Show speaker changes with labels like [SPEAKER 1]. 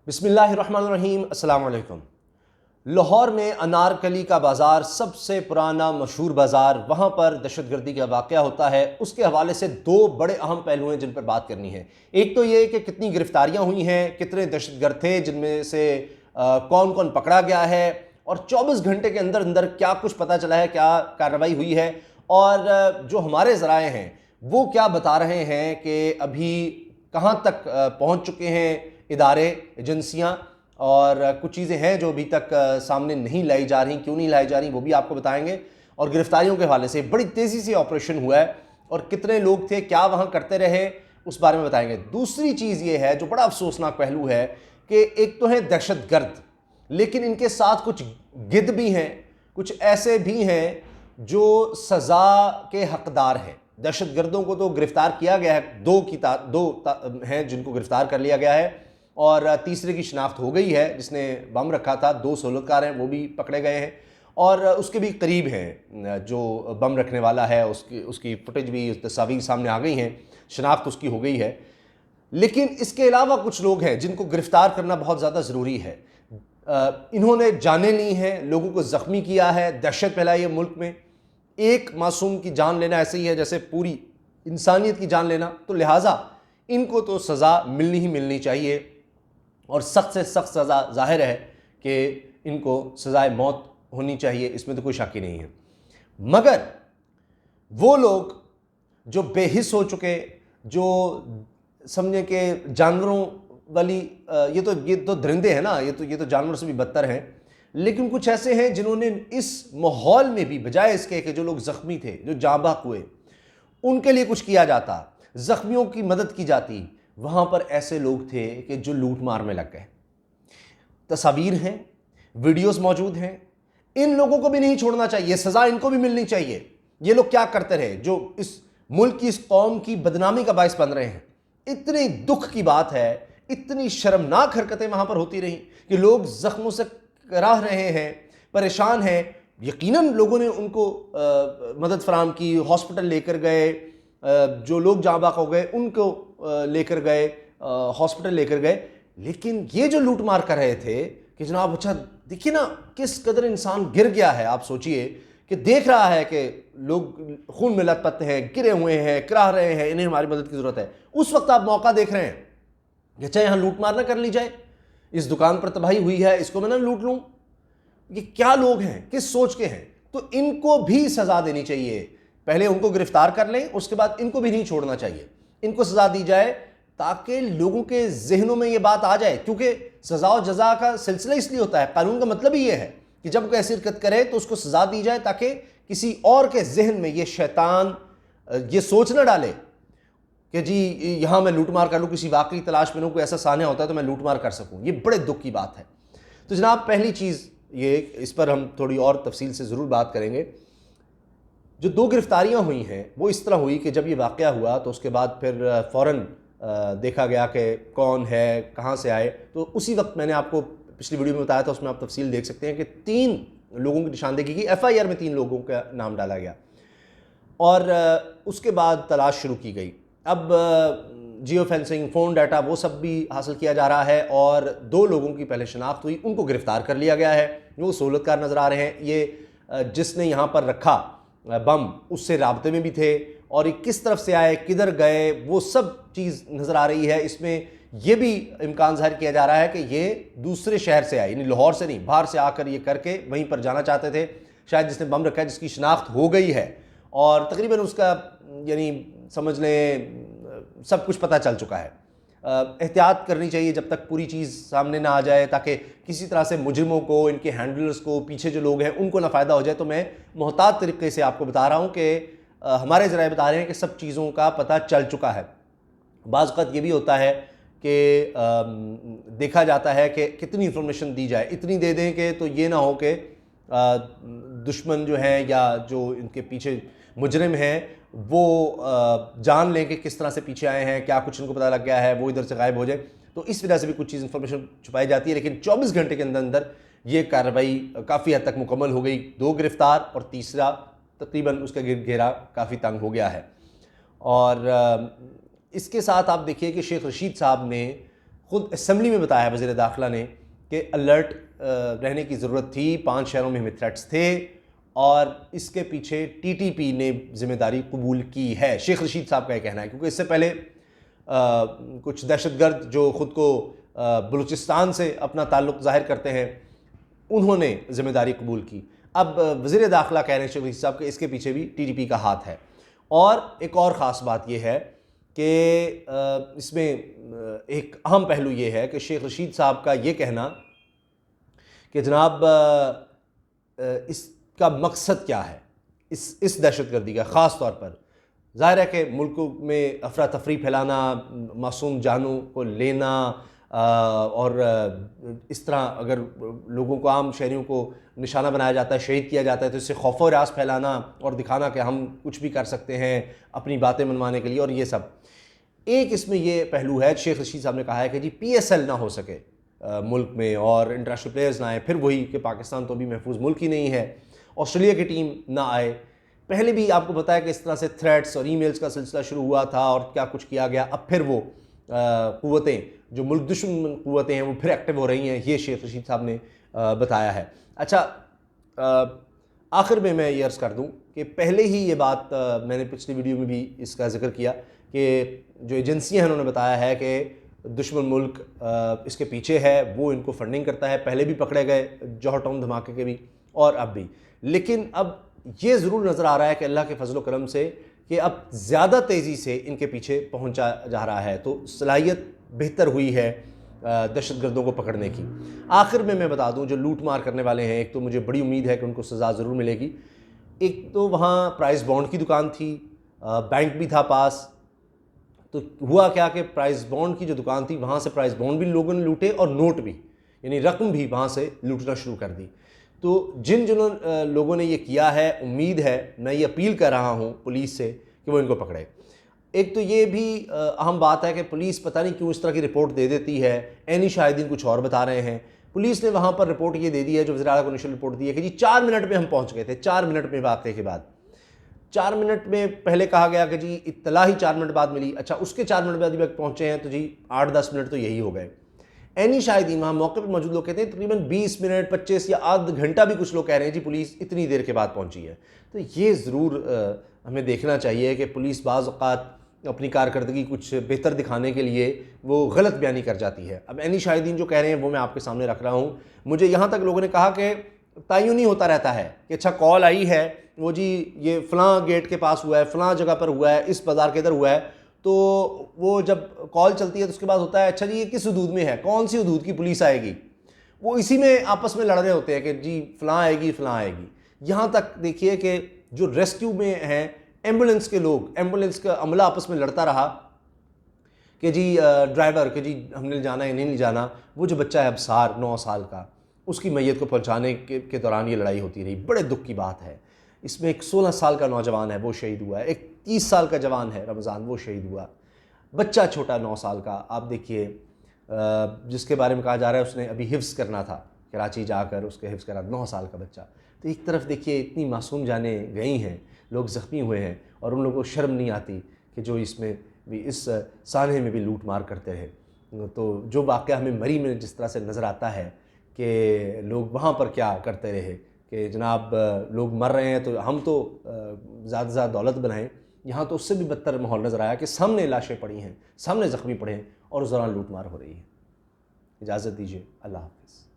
[SPEAKER 1] बिस्मिल्लाहिर्रहमानिर्रहीम, अस्सलाम वालेकुम। लाहौर में अनारकली का बाज़ार सबसे पुराना मशहूर बाज़ार, वहाँ पर दहशतगर्दी का वाक़या होता है। उसके हवाले से दो बड़े अहम पहलू हैं जिन पर बात करनी है। एक तो ये कि कितनी गिरफ्तारियाँ हुई हैं, कितने दहशतगर्द थे, जिनमें से कौन कौन पकड़ा गया है, और 24 घंटे के अंदर अंदर क्या कुछ पता चला है, क्या कार्रवाई हुई है, और जो हमारे ज़राए हैं वो क्या बता रहे हैं कि अभी कहाँ तक पहुँच चुके हैं इदारे, एजेंसियाँ, और कुछ चीज़ें हैं जो अभी तक सामने नहीं लाई जा रही। क्यों नहीं लाई जा रही वो भी आपको बताएंगे। और गिरफ्तारियों के हवाले से बड़ी तेज़ी से ऑपरेशन हुआ है और कितने लोग थे, क्या वहाँ करते रहे, उस बारे में बताएंगे। दूसरी चीज़ ये है जो बड़ा अफसोसनाक पहलू है कि एक तो है दहशतगर्द, लेकिन इनके साथ कुछ गिद्ध भी हैं, कुछ ऐसे भी हैं जो सज़ा के हकदार हैं। दहशतगर्दों को तो गिरफ्तार किया गया है, दो हैं जिनको गिरफ्तार कर लिया गया है, और तीसरे की शिनाख्त हो गई है जिसने बम रखा था। दो सोलतकार हैं, वो भी पकड़े गए हैं, और उसके भी करीब हैं जो बम रखने वाला है, उसकी फुटेज भी, तस्वीर सामने आ गई हैं, शिनाख्त उसकी हो गई है। लेकिन इसके अलावा कुछ लोग हैं जिनको गिरफ्तार करना बहुत ज़्यादा ज़रूरी है। इन्होंने जानें ली हैं, लोगों को ज़ख्मी किया है, दहशत फैलाई है मुल्क में। एक मासूम की जान लेना ऐसे ही है जैसे पूरी इंसानियत की जान लेना, तो लिहाजा इनको तो सज़ा मिलनी ही मिलनी चाहिए, और सख्त से सख्त सज़ा जाहिर है कि इनको सज़ाए मौत होनी चाहिए, इसमें तो कोई शक ही नहीं है। मगर वो लोग जो बेहिस हो चुके, जो समझे कि जानवरों वाली, ये तो दरिंदे हैं ना, ये तो जानवर से भी बदतर हैं, लेकिन कुछ ऐसे हैं जिन्होंने इस माहौल में भी, बजाय इसके कि जो लोग ज़ख्मी थे, जो जाँबाक हुए, उनके लिए कुछ किया जाता, ज़ख्मियों की मदद की जाती, वहाँ पर ऐसे लोग थे कि जो लूट मार में लग गए। तस्वीर हैं, वीडियोस मौजूद हैं। इन लोगों को भी नहीं छोड़ना चाहिए, सज़ा इनको भी मिलनी चाहिए। ये लोग क्या करते रहे जो इस मुल्क की, इस कौम की बदनामी का बायस बन रहे हैं। इतनी दुख की बात है, इतनी शर्मनाक हरकतें वहाँ पर होती रही कि लोग ज़ख्मों से कराह रहे हैं, परेशान हैं। यकीनन लोगों ने उनको मदद फराम की, हॉस्पिटल लेकर गए, जो लोग जाँ बाक हो गए उनको लेकर गए, हॉस्पिटल लेकर गए। लेकिन ये जो लूट मार कर रहे थे कि जनाब, अच्छा देखिए ना किस कदर इंसान गिर गया है। आप सोचिए कि देख रहा है कि लोग खून में लथपथ हैं, गिरे हुए हैं, कराह रहे हैं, इन्हें हमारी मदद की ज़रूरत है। उस वक्त आप मौका देख रहे हैं कि अच्छा यहाँ लूट मार ना कर ली जाए, इस दुकान पर तबाही हुई है, इसको मैं ना लूट लूँ। ये क्या लोग हैं, किस सोच के हैं? तो इनको भी सज़ा देनी चाहिए। पहले उनको गिरफ्तार कर लें, उसके बाद इनको भी नहीं छोड़ना चाहिए, इनको सज़ा दी जाए ताकि लोगों के जहनों में ये बात आ जाए। क्योंकि सज़ा और जज़ा का सिलसिला इसलिए होता है, कानून का मतलब ही ये है कि जब कोई ऐसी हरकत करे तो उसको सज़ा दी जाए, ताकि किसी और के जहन में ये शैतान ये सोच ना डाले कि जी यहाँ मैं लूट मार कर लूँ, किसी वाकई तलाश में लूँ, कोई ऐसा सान्या होता है तो मैं लूट मार कर सकूँ। ये बड़े दुख की बात है। तो जनाब, पहली चीज़ ये, इस पर हम थोड़ी और तफसील से ज़रूर बात करेंगे। जो दो गिरफ्तारियां हुई हैं वो इस तरह हुई कि जब ये वाक़या हुआ तो उसके बाद फिर फ़ौरन देखा गया कि कौन है, कहाँ से आए। तो उसी वक्त मैंने आपको पिछली वीडियो में बताया था, उसमें आप तफसील देख सकते हैं कि 3 लोगों की निशानदेही की, FIR में 3 लोगों का नाम डाला गया, और उसके बाद तलाश शुरू की गई। अब जियो फेंसिंग, फ़ोन डाटा, वो सब भी हासिल किया जा रहा है, और 2 लोगों की पहले शनाख्त हुई, उनको गिरफ़्तार कर लिया गया है। वो सहूलतकार नज़र आ रहे हैं। ये जिसने यहाँ पर रखा बम, उससे राब्ते में भी थे, और ये किस तरफ से आए, किधर गए, वो सब चीज़ नज़र आ रही है। इसमें यह भी इम्कान ज़ाहिर किया जा रहा है कि ये दूसरे शहर से आए, यानी लाहौर से नहीं, बाहर से आकर ये करके वहीं पर जाना चाहते थे। शायद जिसने बम रखा है, जिसकी शिनाख्त हो गई है, और तकरीबन उसका यानी समझ लें सब कुछ पता चल चुका है। एहतियात करनी चाहिए जब तक पूरी चीज़ सामने ना आ जाए, ताकि किसी तरह से मुजरिमों को, इनके हैंडलर्स को, पीछे जो लोग हैं उनको ना फ़ायदा हो जाए। तो मैं मोहतात तरीके से आपको बता रहा हूँ कि हमारे ज़राए बता रहे हैं कि सब चीज़ों का पता चल चुका है। बाज़ वक़्त ये भी होता है कि देखा जाता है कि कितनी इंफॉर्मेशन दी जाए, इतनी दे दें कि तो ये ना हो कि दुश्मन जो हैं या जो इनके पीछे मुजरिम हैं वो जान लें कि किस तरह से पीछे आए हैं, क्या कुछ इनको पता लग गया है, वो इधर से गायब हो जाए। तो इस वजह से भी कुछ चीज़ इंफॉर्मेशन छुपाई जाती है। लेकिन 24 घंटे के अंदर अंदर ये कार्रवाई काफ़ी हद तक मुकम्मल हो गई। 2 गिरफ्तार और तीसरा तकरीबन उसका घेरा काफ़ी तंग हो गया है। और इसके साथ आप देखिए कि शेख रशीद साहब ने ख़ुद असम्बली में बताया वज़ीर दाखिला ने कि अलर्ट रहने की ज़रूरत थी, 5 शहरों में हमें थ्रेट्स थे और इसके पीछे टीटीपी ने ज़िम्मेदारी कबूल की है। शेख रशीद साहब का ये कहना है, क्योंकि इससे पहले कुछ दहशतगर्द जो ख़ुद को बलूचिस्तान से अपना ताल्लुक़ ज़ाहिर करते हैं, उन्होंने ज़िम्मेदारी कबूल की। अब वज़ीर दाखिला कह रहे हैं शेख रशीद साहब के इसके पीछे भी टीटीपी का हाथ है। और एक और ख़ास बात यह है कि इसमें एक अहम पहलू ये है कि शेख रशीद साहब का ये कहना कि जनाब इसका मकसद क्या है इस दहशतगर्दी का, ख़ास तौर पर ज़ाहिर है कि मुल्क में अफरा तफरी फैलाना, मासूम जानों को लेना और इस तरह अगर लोगों को, आम शहरियों को निशाना बनाया जाता है, शहीद किया जाता है, तो इससे खौफ और रास फैलाना और दिखाना कि हम कुछ भी कर सकते हैं अपनी बातें मनवाने के लिए, और ये सब एक इसमें ये पहलू है। शेख रशीद साहब ने कहा है कि जी PSL ना हो सके मुल्क में और इंटरनेशनल प्लेयर्स ना आए, फिर वही कि पाकिस्तान तो अभी महफूज मुल्क ही नहीं है, ऑस्ट्रेलिया की टीम ना आए। पहले भी आपको पता है कि इस तरह से थ्रेट्स और ईमेल्स का सिलसिला शुरू हुआ था और क्या कुछ किया गया। अब फिर वो क़ुव्वतें जो मुल्क दुश्मन क़ुव्वतें हैं वो फिर एक्टिव हो रही हैं, ये शेख रशीद साहब ने बताया है। अच्छा, आखिर में मैं ये अर्ज़ कर दूं कि पहले ही ये बात मैंने पिछली वीडियो में भी इसका जिक्र किया कि जो एजेंसियां हैं उन्होंने बताया है कि दुश्मन मुल्क इसके पीछे है, वो इनको फंडिंग करता है। पहले भी पकड़े गए जौहर टाउन धमाके के भी और अब भी, लेकिन अब ये ज़रूर नज़र आ रहा है कि अल्लाह के फजल करम से कि अब ज़्यादा तेज़ी से इनके पीछे पहुंचा जा रहा है, तो सलाहियत बेहतर हुई है दहशतगर्दों को पकड़ने की। आखिर में मैं बता दूं, जो लूट मार करने वाले हैं, एक तो मुझे बड़ी उम्मीद है कि उनको सज़ा ज़रूर मिलेगी। एक तो वहाँ प्राइस बॉन्ड की दुकान थी, बैंक भी था पास, तो हुआ क्या कि प्राइस बॉन्ड की जो दुकान थी वहाँ से प्राइस बॉन्ड भी लोगों ने लूटे और नोट भी, यानी रकम भी वहाँ से लूटना शुरू कर दी। तो जिन लोगों ने ये किया है, उम्मीद है, मैं ये अपील कर रहा हूँ पुलिस से कि वो इनको पकड़े। एक तो ये भी अहम बात है कि पुलिस पता नहीं क्यों इस तरह की रिपोर्ट दे देती है, ऐनी शाहिदीन कुछ और बता रहे हैं। पुलिस ने वहाँ पर रिपोर्ट ये दे दी है, जो वज़ीर आला को इनिशियल रिपोर्ट दी है कि जी 4 मिनट में हम पहुँच गए थे, 4 मिनट में वाक़े के बाद। 4 मिनट में पहले कहा गया कि जी इत्तला ही 4 मिनट बाद मिली। अच्छा, उसके 4 मिनट बाद जब पहुँचे हैं तो जी 8-10 मिनट तो यही हो गए। ऐनी शाहिदीन वहाँ मौके पर मौजूद लोग कहते हैं तकरीबन 20 मिनट, 25 या आध घंटा भी कुछ लोग कह रहे हैं जी पुलिस इतनी देर के बाद पहुँची है। तो ये ज़रूर हमें देखना चाहिए कि पुलिस बाज़ औक़ात अपनी कारकर्दगी कुछ बेहतर दिखाने के लिए वो गलत बयानी कर जाती है। अब ऐनी शाहिदीन जो कह रहे हैं वो मैं आपके सामने रख रहा हूँ। मुझे यहाँ तक लोगों ने कहा कि तयन ही होता रहता है कि अच्छा कॉल आई है, वो जी ये फ़लाँ गेट के पास हुआ है, फ़लाँ जगह पर हुआ है, इस बाज़ार के इधर हुआ है, तो वो जब कॉल चलती है तो उसके बाद होता है अच्छा जी ये किस हदूद में है, कौन सी हदूद की पुलिस आएगी। वो इसी में आपस में लड़ रहे होते हैं कि जी फ़लाँ आएगी, फ़लाँ आएगी। यहाँ तक देखिए कि जो रेस्क्यू में हैं एम्बुलेंस के लोग, एम्बुलेंस का अमला आपस में लड़ता रहा कि जी ड्राइवर कि जी हमने जाना है नहीं जाना। वो जो बच्चा है अबसार 9 साल का, उसकी मैयत को पहुंचाने के दौरान ये लड़ाई होती रही। बड़े दुख की बात है। इसमें एक 16 साल का नौजवान है वो शहीद हुआ है, एक 30 साल का जवान है रमज़ान वो शहीद हुआ, बच्चा छोटा 9 साल का आप देखिए, जिसके बारे में कहा जा रहा है उसने अभी हिफ्ज़ करना था, कराची जाकर उसके हिफ्ज़ करा, 9 साल का बच्चा। तो एक तरफ देखिए इतनी मासूम जानें गई हैं, लोग ज़ख्मी हुए हैं और उन लोगों को शर्म नहीं आती कि जो इसमें भी इस सानहे में भी लूट मार करते रहे। तो जो वाक़या हमें मरी में जिस तरह से नज़र आता है कि लोग वहाँ पर क्या करते रहे कि जनाब लोग मर रहे हैं तो हम तो ज़्यादा से ज़्यादा दौलत बनाएं। यहाँ तो उससे भी बदतर माहौल नज़र आया कि सामने लाशें पड़ी हैं, सामने ज़ख्मी पड़े हैं और उस दौरान लूट मार हो रही है। इजाज़त दीजिए, अल्लाह हाफ़िज़।